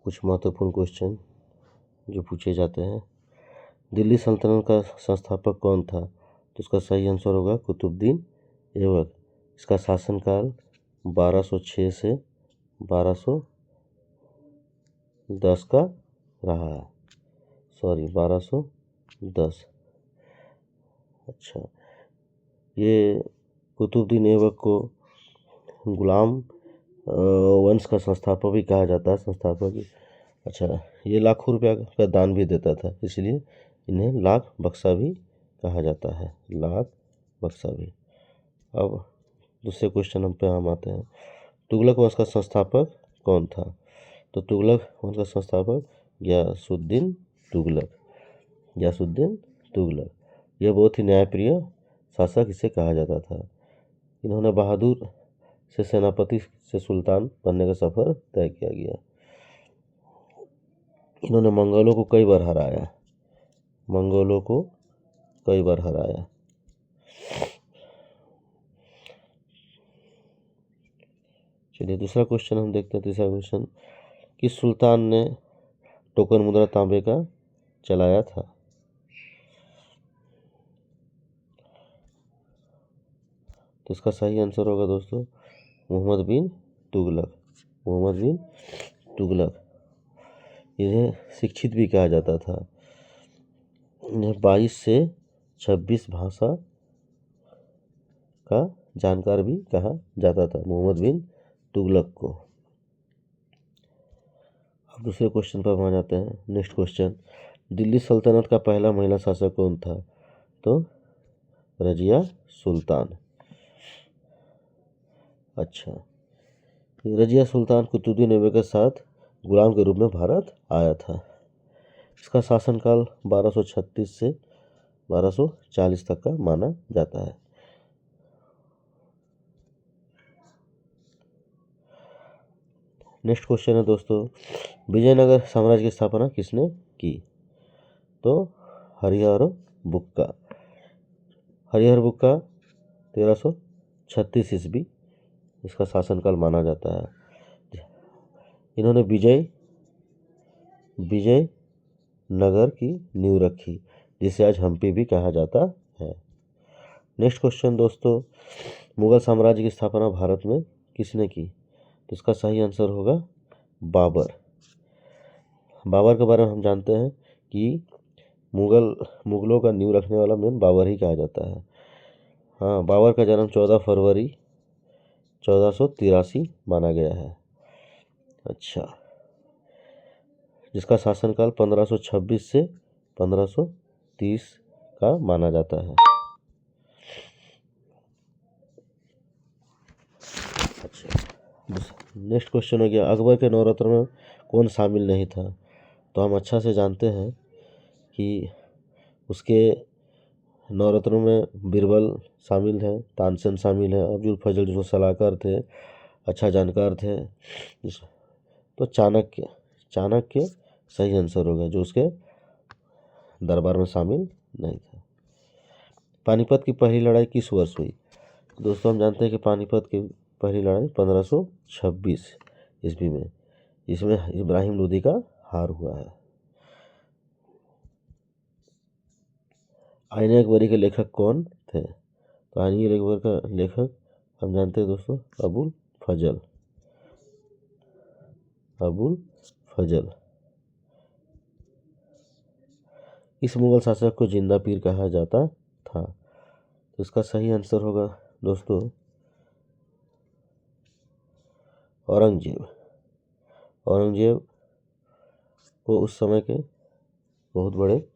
कुछ महत्वपूर्ण क्वेश्चन जो पूछे जाते हैं। दिल्ली सल्तनत का संस्थापक कौन था? तो इसका सही आंसर होगा कुतुबुद्दीन ऐबक। इसका शासनकाल 1206 से 1210 का रहा है। 1210। अच्छा, ये कुतुबुद्दीन ऐबक को गुलाम वंश का संस्थापक भी कहा जाता है। संस्थापक। अच्छा, ये लाखों रुपया का दान भी देता था, इसलिए इन्हें लाख बक्सा भी कहा जाता है। लाख बक्सा भी। अब दूसरे क्वेश्चन पे हम आते हैं। तुगलक वंश का संस्थापक कौन था? तो तुगलक वंश का संस्थापक गयासुद्दीन तुगलक। गयासुद्दीन तुगलक। यह बहुत ही न्यायप्रिय शासक इसे कहा जाता था। इन्होंने बहादुर से सेनापति से सुल्तान बनने का सफर तय किया गया। इन्होंने मंगोलों को कई बार हराया। मंगोलों को कई बार हराया। चलिए दूसरा क्वेश्चन हम देखते हैं। तीसरा क्वेश्चन, किस सुल्तान ने टोकन मुद्रा तांबे का चलाया था? तो इसका सही आंसर होगा दोस्तों मोहम्मद बिन तुगलक। मोहम्मद बिन तुगलक। इन्हें शिक्षित भी कहा जाता था। इन्हें 22 से 26 भाषा का जानकार भी कहा जाता था, मोहम्मद बिन तुगलक को। अब दूसरे क्वेश्चन पर हम आ जाते हैं। नेक्स्ट क्वेश्चन, दिल्ली सल्तनत का पहला महिला शासक कौन था? तो रजिया सुल्तान। अच्छा, रजिया सुल्तान कुतुबुद्दीन ऐबक के साथ गुलाम के रूप में भारत आया था। इसका शासनकाल 1236 से 1240 तक का माना जाता है। नेक्स्ट क्वेश्चन है दोस्तों, विजयनगर साम्राज्य की स्थापना किसने की? तो हरिहर बुक्का। हरिहर बुक्का 1336 ईस्वी इसका शासनकाल माना जाता है। इन्होंने विजय नगर की नींव रखी, जिसे आज हम्पी भी कहा जाता है। नेक्स्ट क्वेश्चन दोस्तों, मुगल साम्राज्य की स्थापना भारत में किसने की? तो इसका सही आंसर होगा बाबर। बाबर के बारे में हम जानते हैं कि मुगलों का नींव रखने वाला मेन बाबर ही कहा जाता है। हाँ, बाबर का जन्म 14 फरवरी 1483 माना गया है। अच्छा, जिसका शासनकाल 1526 से 1530 का माना जाता है। अच्छा, नेक्स्ट क्वेश्चन हो गया, अकबर के नवरत्न में कौन शामिल नहीं था? तो हम अच्छा से जानते हैं कि उसके नवरत्नों में बीरबल शामिल है, तानसेन शामिल है, अब्दुल फजल जो सलाहकार थे, अच्छा जानकार थे। तो चाणक्य सही आंसर होगा, जो उसके दरबार में शामिल नहीं था। पानीपत की पहली लड़ाई किस वर्ष हुई? दोस्तों हम जानते हैं कि पानीपत की पहली लड़ाई 1526 ईस्वी में, इसमें इब्राहिम लोदी का हार हुआ है। आईने अकबरी के लेखक कौन थे? तो आईने अकबर का लेखक हम जानते हैं दोस्तों अबुल फजल। इस मुगल शासक को जिंदा पीर कहा जाता था। तो इसका सही आंसर होगा दोस्तों औरंगजेब। औरंगजेब वो उस समय के बहुत बड़े